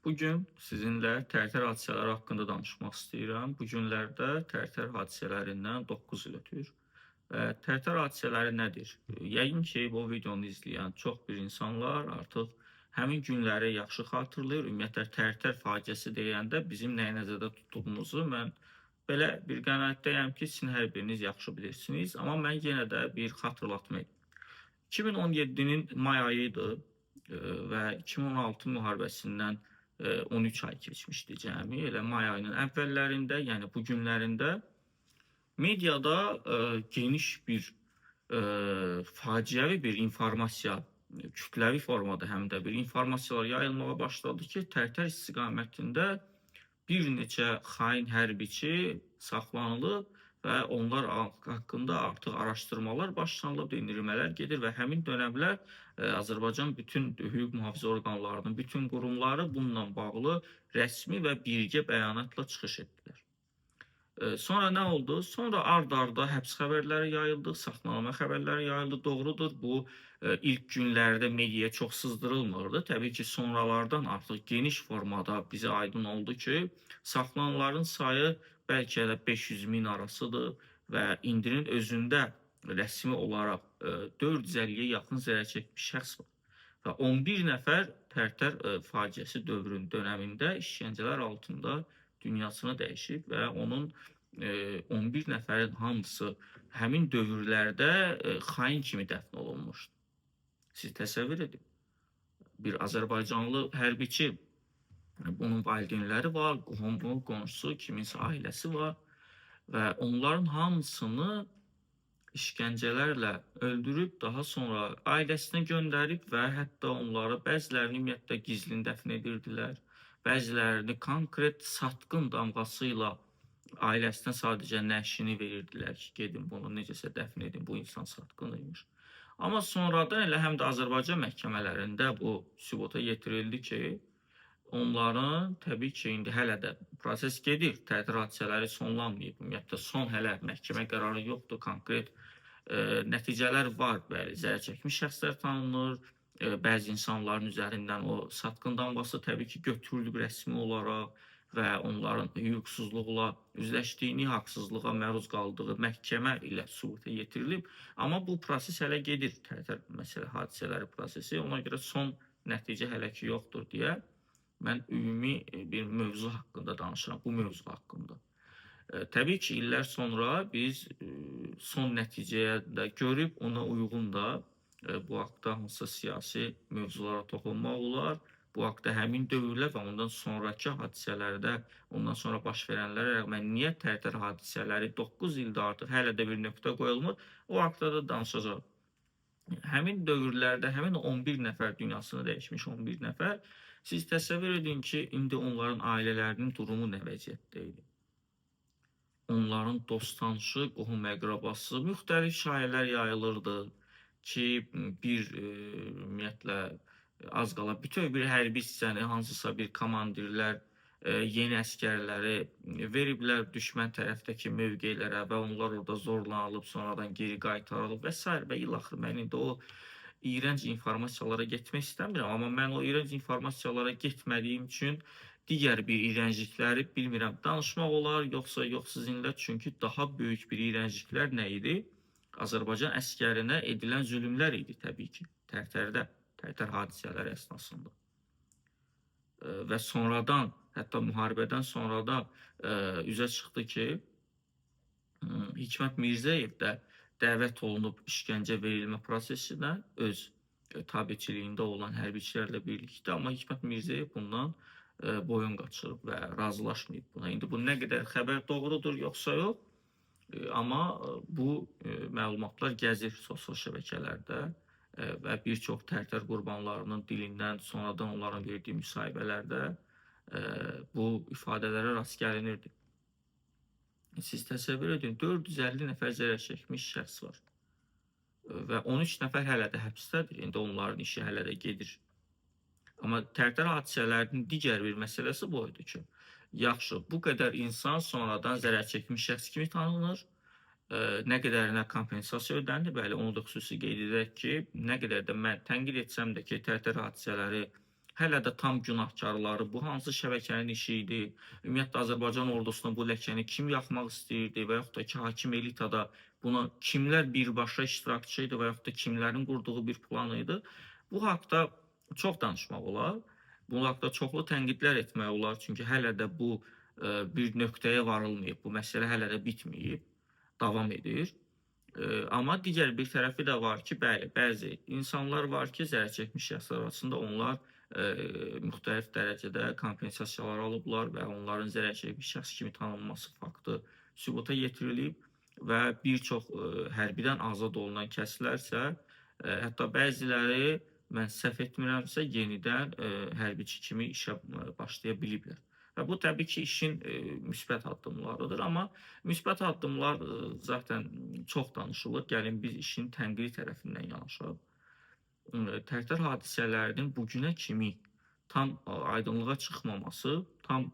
Bugün sizinlə Tərtər hadisələri haqqında danışmaq istəyirəm. Bu günlərdə Tərtər hadisələrindən 9 il ötür. Və Tərtər hadisələri nədir? Yəqin ki, bu videonu izləyən çox bir insanlar artıq həmin günləri yaxşı xatırlayır. Ümumiyyətlə, Tərtər faciəsi deyəndə bizim nəyi nəzərdə tutduğumuzu mən belə bir qənaətdəyəm ki, sizin hər biriniz yaxşı bilirsiniz. Amma mən yenə də bir xatırlatma edeyim. 2017-nin may ayı idi və 2016 müharibəsindən 13 ay keçmişdi cəmi. Elə may ayının əvvəllərində, yəni bu günlərində mediada geniş bir faciəvi bir informasiya, kütləvi formada həm də bir informasiyalar yayılmağa başladı ki, Tərtər istiqamətində bir neçə xain hərbiçi saxlanılıb və onlar haqqında artıq araşdırmalar başlanılıb, dindirmələr gedir və həmin dönəmlər Azərbaycan bütün hüquq mühafizə orqanlarının bütün qurumları bununla bağlı rəsmi və birgə bəyanatla çıxış etdilər. Sonra nə oldu? Sonra ard-arda həbs xəbərləri yayıldı, saxlanılma xəbərləri yayıldı. Doğrudur, bu ilk günlərdə mediaya çox sızdırılmırdı. Təbii ki, sonralardan artıq geniş formada bizə aydın oldu ki, saxlanılanların sayı bəlkə də 500 min arasıdır və indinin özündə rəsmi olaraq 450-yə yaxın zərər çəkmiş şəxs var. Və 11 nəfər Tərtər faciəsi dönəmində işgəncələr altında dünyasını dəyişib və onun 11 nəfərin hamısı həmin dövrlərdə xain kimi dəfn olunmuşdu. Siz təsəvvür edin. Bir Azərbaycanlı hərbiçi, bunun valideynləri var, qohumu, qonşusu, kiminsə ailəsi var və onların hamısını işgəncələrlə öldürüb, daha sonra ailəsinə göndərib və hətta onları bəzilərini ümumiyyətlə gizlin dəfn edirdilər, bəzilərini konkret satqın damğası ilə ailəsinə sadəcə nəşini verirdilər ki, gedin bunu necəsə dəfn edin, bu insan satqın imiş. Amma sonradan elə həm də Azərbaycan məhkəmələrində bu sübuta yetirildi ki, onların təbii ki, indi hələ də proses gedir, Tərtər hadisələri sonlanmayıb. Ümumiyyətlə, son hələ məhkəmə qərarı yoxdur, konkret nəticələr var, bəli, zərər çəkmiş şəxslər tanınır, bəzi insanların üzərindən o satqın damğası təbii ki, götürülüb rəsmi olaraq və onların hüquqsuzluqla üzləşdiyini, haqsızlığa məruz qaldığı məhkəmə ilə sübuta yetirilib. Amma bu proses hələ gedir, Tərtər hadisələri prosesi. Ona görə son nəticə hələ ki yoxdur deyə mən ümumi bir mövzu haqqında danışıram, bu mövzu haqqında. Təbii ki, illər sonra biz son nəticəyə də görüb, ona uyğun da bu haqda hansısa siyasi mövzulara toxunmaq olar. Bu haqda həmin dövrlər və ondan sonraki hadisələrdə, ondan sonra baş verənlərə rəğmən niyə Tərtər hadisələri 9 ildə artıq hələ də bir nöqtə qoyulmur, o haqda da danışacağıq. Həmin dövrlərdə, həmin 11 nəfər dünyasını dəyişmiş 11 nəfər, siz təsəvvür edin ki, indi onların ailələrinin durumu nə vəziyyətdə idi? Onların dost-tanışı, qohum-əqrabası, müxtəlif şayiələr yayılırdı ki, ümumiyyətlə, az qala bütöv bir hərbi hissəni, hansısa bir komandirlər yeni əskərləri veriblər düşmən tərəfdəki mövqelərə və onlar orada zorlanılıb, sonradan geri qaytarılıb və s. və ilaxır. Mən indi o iyrənc informasiyalara getmək istəmirəm, amma mən o iyrənc informasiyalara getmədiyim üçün digər bir iyrənclikləri bilmirəm, danışmaq olar, yoxsa yox sizinlə, çünki daha böyük bir iyrəncliklər nə idi? Azərbaycan əskərinə edilən zülümlər idi təbii ki, Tərtərdə, Tərtər hadisələri əsnasında. Və sonradan, hətta müharibədən sonra da üzə çıxdı ki, Hikmət Mirzəyev də dəvət olunub işgəncə verilmə prosesinə öz tabiçiliyində olan hərbiçilərlə birlikdə, amma Hikmət Mirzəyev bundan boyun qaçırıb və razılaşmayıb buna. İndi bu nə qədər xəbər doğrudur, yoxsa yox, amma bu məlumatlar gəzir sosial şəbəkələrdə və bir çox Tərtər qurbanlarının dilindən, sonradan onların verdiyi müsahibələrdə bu ifadələrə rast gəlinirdi. Siz təsəvvür edin, 450 nəfər zərər çəkmiş şəxs var və 13 nəfər hələ də həbsdədir. İndi onların işi hələ də gedir. Amma Tərtər hadisələrinin digər bir məsələsi bu idi ki, yaxşı, bu qədər insan sonradan zərər çəkmiş şəxs kimi tanınır, nə qədərinə kompensasiya ödənilir, bəli, onu da xüsusi qeyd edək ki, nə qədər də mən tənqid etsəm də ki, Tərtər hadisələri Hələ də tam günahkarları, bu hansı şəbəkənin işi idi, ümumiyyətlə Azərbaycan ordusuna bu ləkəni kim yaxmaq istəyirdi və yaxud da ki, hakim elitada buna kimlər birbaşa iştirakçı idi və yaxud da kimlərin qurduğu bir plan idi. Bu haqda çox danışmaq olar. Bu haqda çoxlu tənqidlər etmək olar, çünki hələ də bu bir nöqtəyə varılmayıb. Bu məsələ hələ də bitməyib, davam edir. Amma digər bir tərəfi də var ki, bəli, bəzi insanlar var ki, zərər çəkmiş şəxslər arasında onlar müxtəlif dərəcədə kompensasiyalar alıblar və onların zərər çəkmiş şəxs kimi tanınması faktı sübuta yetirilib və bir çox hərbidən azad olunan kəslər isə hətta bəziləri mən səhv etmirəmsə yenidən hərbiçi kimi işə başlaya biliblər. Və bu təbii ki, işin müsbət addımlarıdır, amma müsbət addımlar zaten çox danışılır. Gəlin biz işin tənqidi tərəfindən yanaşaq. Tərtər hadisələrinin bugünə kimi tam aydınlığa çıxmaması, tam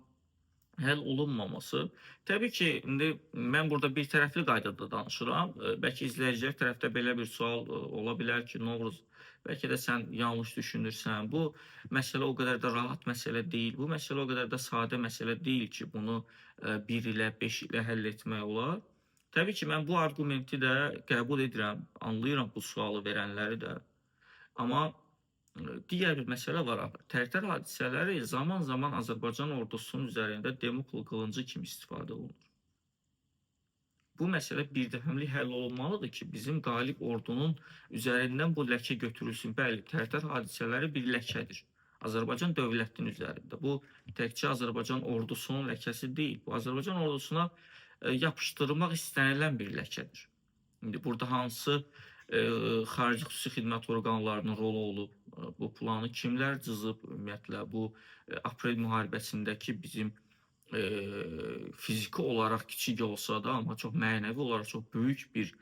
həll olunmaması. Təbii ki, indi mən burada bir tərəfli qaydada danışıram. Bəlkə izləyicilər tərəfdə belə bir sual ola bilər ki, Novruz, bəlkə də sən yanlış düşünürsən. Bu məsələ o qədər də rahat məsələ deyil. Bu məsələ o qədər də sadə məsələ deyil ki, bunu 1 ilə, 5 ilə həll etmək olar. Təbii ki, mən bu arqumenti də qəbul edirəm, anlayıram bu sualı verənləri də. Amma digər bir məsələ var. Tərtər hadisələri zaman-zaman Azərbaycan ordusunun üzərində Demokl qılıncı kimi istifadə olunur. Bu məsələ birdəfəlik həll olunmalıdır ki, bizim qalib ordunun üzərindən bu ləkə götürülsün. Bəli, Tərtər hadisələri bir ləkədir. Azərbaycan dövlətinin üzərində. Bu təkcə Azərbaycan ordusunun ləkəsi deyil. Bu Azərbaycan ordusuna yapışdırılmaq istənilən bir ləkədir. İndi burada hansı xarici xüsusi xidmət orqanlarının rolu olub, bu planı kimlər cızıb, ümumiyyətlə bu aprel müharibəsindəki bizim fiziki olaraq kiçik olsa da, amma çox mənəvi olaraq çox böyük bir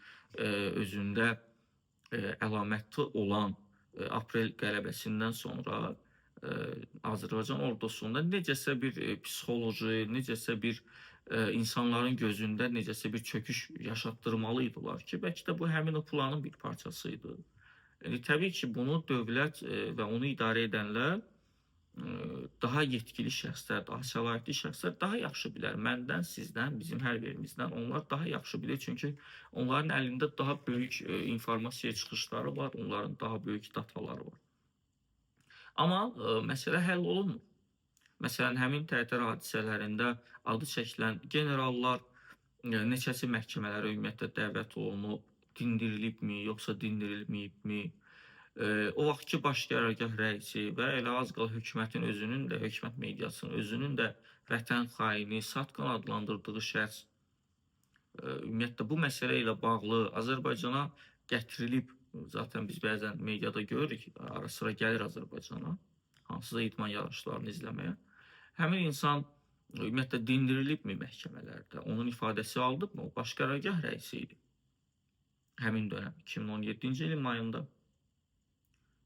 özündə əlaməti olan aprel qələbəsindən sonra Azərbaycan ordusunda necəsə bir psixoloji, necəsə bir insanların gözündə necəsə bir çöküş yaşatdırmalıydılar ki, bəlkə də bu həmin o planın bir parçası idi. Təbii ki, bunu dövlət və onu idarə edənlər daha yetkili şəxslər, daha səlahiyyətli şəxslər daha yaxşı bilər. Məndən, sizdən, bizim hər birimizdən onlar daha yaxşı bilir. Çünki onların əlində daha böyük informasiya çıxışları var, onların daha böyük dataları var. Amma məsələ həll olunmur. Məsələn, həmin Tərtər hadisələrində adı çəkilən generallar neçəsi məhkəmələrə ümumiyyətlə dəvət olunub, dindirilibmi, yoxsa dindirilməyibmi? O vaxtki baş qərargah rəisi və elə az qala hökumətin özünün də, hökumət mediasının özünün də vətən xaini, satqın adlandırdığı şəxs ümumiyyətlə bu məsələ ilə bağlı Azərbaycana gətirilib. Zaten biz bəzən mediada görürük, ara sıra gəlir Azərbaycana, hansısa idman yarışlarını izləməyə. Həmin insan ümumiyyətlə dindirilibmi məhkəmələrdə? Onun ifadəsi aldıbmı? O baş qərargah rəisi idi. Həmin dönəm 2017-ci ilin mayında.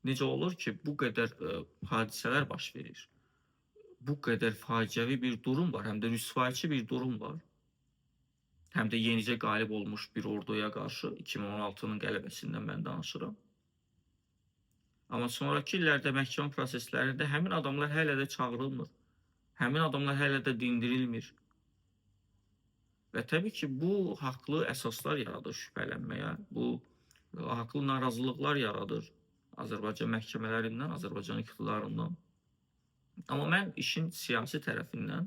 Necə olur ki, bu qədər hadisələr baş verir? Bu qədər faciəvi bir durum var, həm də rüsvayçı bir durum var. Həm də yenicə qalib olmuş bir orduya qarşı 2016-nın qələbəsindən mən danışıram. Amma sonraki illərdə məhkəmə proseslərində həmin adamlar hələ də çağırılmır. Həmin adamlar hələ də dindirilmir. Və təbii ki, bu haqlı əsaslar yaradır şübhələnməyə. Bu haqlı narazılıqlar yaradır Azərbaycan məhkəmələrindən, Azərbaycan iqtidarından. Amma mən işin siyasi tərəfindən,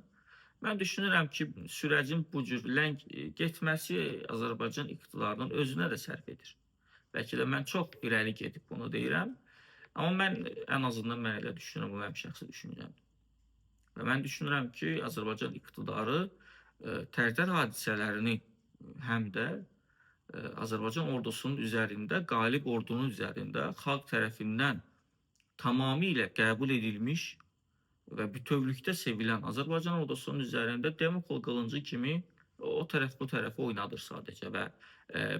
mən düşünürəm ki, sürəcin bu cür ləng getməsi Azərbaycan iqtidarının özünə də sərf edir. Bəlkə də mən çox irəli gedib bunu deyirəm. Amma mən ən azından mən elə düşünürəm, bu mənim şəxsi düşüncəmdir. Və mən düşünürəm ki, Azərbaycan iqtidarı Tərtər hadisələrini həm də Azərbaycan ordusunun üzərində, qalib ordunun üzərində xalq tərəfindən tamamilə qəbul edilmiş və bütövlükdə sevilən Azərbaycan ordusunun üzərində Demokl qılıncı kimi o tərəf bu tərəfi oynadır sadəcə və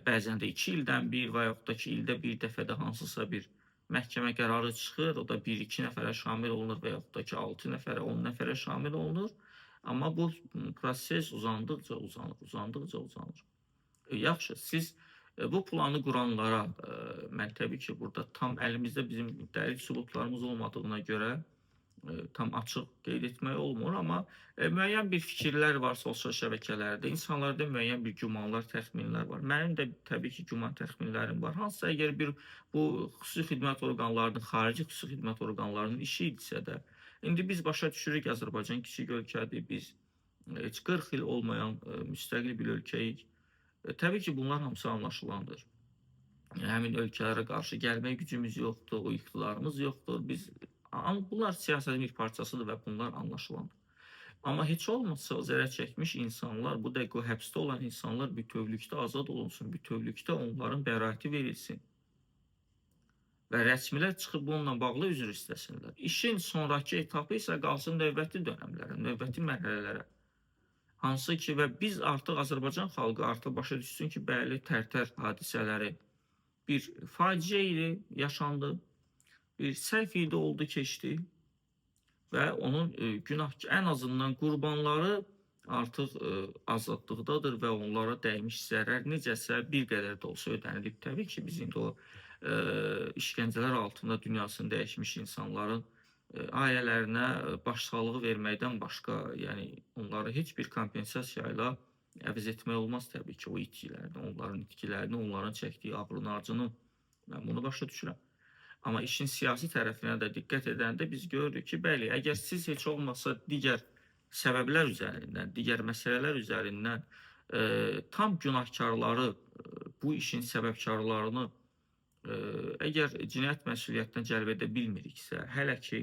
bəzən də 2 ildən bir və yaxud da ki, ildə bir dəfə də hansısa bir məhkəmə qərarı çıxır, o da 1-2 nəfərə şamil olunur və yaxud da ki, 6 nəfərə, 10 nəfərə şamil olunur. Amma bu proses uzandıqca uzanır. Yaxşı, siz bu planı quranlara mən təbii ki, burada tam əlimizdə bizim dəqiq sübutlarımız olmadığına görə tam açıq qeyd etmək olmur, amma müəyyən bir fikirlər var sosial şəbəkələrdə, insanlarda müəyyən bir gümanlar, təxminlər var. Mənim də təbii ki, güman, təxminlərim var. Hansısa əgər bu xüsusi xidmət orqanlarının, xarici xüsusi xidmət orqanlarının işi idisə də, indi biz başa düşürük ki, Azərbaycan kiçik ölkədir, biz heç 40 il olmayan müstəqil bir ölkəyik. Təbii ki, bunlar hamısı anlaşılandır. Həmin ölkələrə qarşı gəlmək gücümüz yoxdur, o iqtidarımız yoxdur. Bunlar siyasətin bir parçasıdır və bunlar anlaşılandır. Amma heç olmazsa zərər çəkmiş insanlar, bu dəqiqə o həbsdə olan insanlar bütövlükdə azad olunsun, bütövlükdə onların bəraəti verilsin və rəsmilər çıxıb bununla bağlı üzr istəsinlər. İşin sonrakı etapı isə qalsın növbəti dönəmlərə, növbəti mərhələlərə. Hansı ki, və biz artıq Azərbaycan xalqı artıq başa düşsün ki, bəli, Tərtər hadisələri bir faciə idi, yaşandı, bir səhv idi, oldu, keçdi və onun ən azından qurbanları artıq azadlıqdadır və onlara dəymiş zərər necəsə bir qədər də olsa ödənilib. Təbii ki, biz indi o işgəncələr altında dünyasını dəyişmiş insanların ailələrinə başsağlığı verməkdən başqa, yəni onları heç bir kompensasiya ilə əvəz etmək olmaz təbii ki, o itkilərini, onların itkilərini, onların çəkdiyi ağrının acını mən bunu başa düşürəm. Amma işin siyasi tərəfinə də diqqət edəndə biz görürük ki, bəli, əgər siz heç olmasa digər səbəblər üzərindən, digər məsələlər üzərindən tam günahkarları, bu işin səbəbkarlarını əgər cinayət məsuliyyətinə cəlb edə bilmiriksə, hələ ki,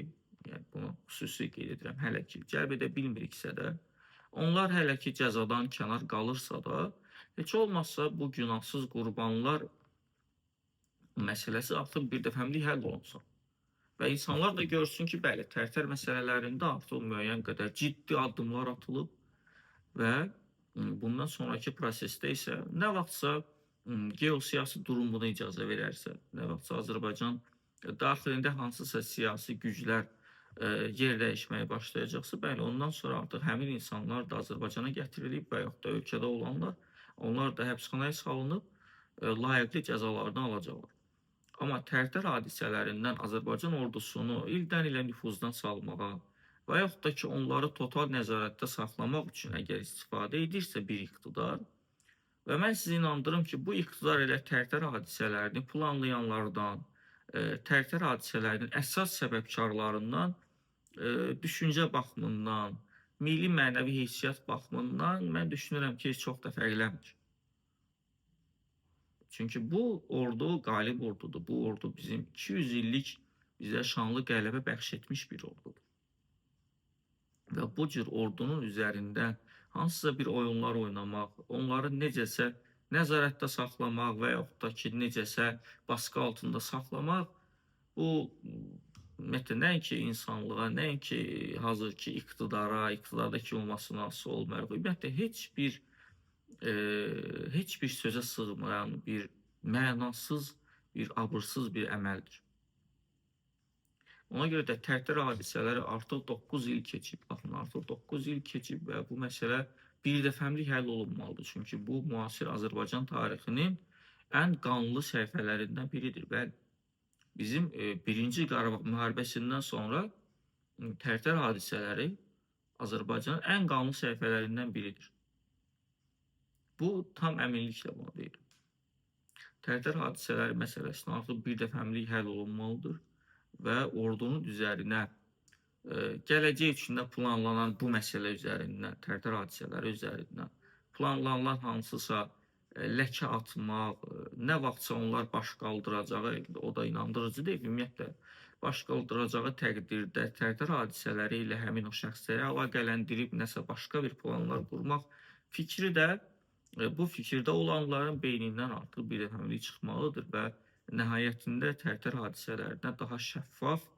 yəni bunu xüsusi qeyd edirəm, hələ ki, cəlb edə bilmiriksə də, onlar hələ ki cəzadan kənar qalırsa da, heç olmazsa bu günahsız qurbanlar məsələsi artıq birdəfəmlik həll olunsun. Və insanlar da görsün ki, bəli, Tərtər məsələlərində artıq müəyyən qədər ciddi addımlar atılıb və bundan sonraki prosesdə isə nə vaxtsa geosiyasi durum buna icazə verərsə, nə vaxtsa Azərbaycan daxilində hansısa siyasi güclər yer dəyişməyə başlayacaqsa, bəli, ondan sonra artıq həmin insanlar da Azərbaycana gətirilib və yaxud da ölkədə olanlar, onlar da həbsxanaya salınıb, layiqli cəzalarını alacaqlar. Amma Tərtər hadisələrindən Azərbaycan ordusunu ildən-ilə nüfuzdan salmağa və yaxud da ki, onları total nəzarətdə saxlamaq üçün əgər istifadə edirsə bir iqtidar və mən sizi inandırım ki, bu iqtidar elə Tərtər hadisələrini planlayanlardan, Tərtər hadisələrinin əsas səbəbkarlarından, düşüncə baxımından, milli mənəvi heysiyyat baxımından mən düşünürəm ki, çox da fərqlənmir. Çünki bu ordu qalib ordudur. Bu ordu bizim 200 illik bizə şanlı qələbə bəxş etmiş bir ordudur. Və bu cür ordunun üzərində hansısa bir oyunlar oynamaq, onları necəsə nəzarətdə saxlamaq və yaxud da ki, necəsə baskı altında saxlamaq, bu ümumiyyətlə nəinki insanlığa, nəinki hazırki iqtidara, iqtidarda kim olmasına asılı olmayaraq, ümumiyyətlə heç bir sözə sığmayan, bir mənasız, bir abırsız bir əməldir. Ona görə də Tərtər hadisələri artıq 9 il keçib, baxın, artıq 9 il keçib və bu məsələ birdəfəmlik həll olunmalıdır. Çünki bu, müasir Azərbaycan tarixinin ən qanlı səhifələrindən biridir və bizim 1-ci Qarabağ müharibəsindən sonra Tərtər hadisələri Azərbaycanın ən qanlı səhifələrindən biridir. Bu, tam əminliklə bunu deyirəm. Tərtər hadisələri məsələsində artıq birdəfəmlik həll olunmalıdır və ordunun üzərinə gələcək üçün də planlanan bu məsələ üzərindən, Tərtər hadisələri üzərindən planlanan hansısa ləkə atmaq, nə vaxtsa onlar baş qaldıracağı, o da inandırıcı deyil, ümumiyyətlə, baş qaldıracağı təqdirdə Tərtər hadisələri ilə həmin o şəxsləri əlaqələndirib nəsə başqa bir planlar qurmaq fikri də bu fikirdə olanların beynindən artıq birdəfəmlik çıxmalıdır və nəhayətində Tərtər hadisələrinə daha şəffaf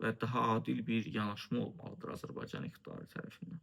və daha adil bir yanaşma olmalıdır Azərbaycan iqtidarı tərəfindən.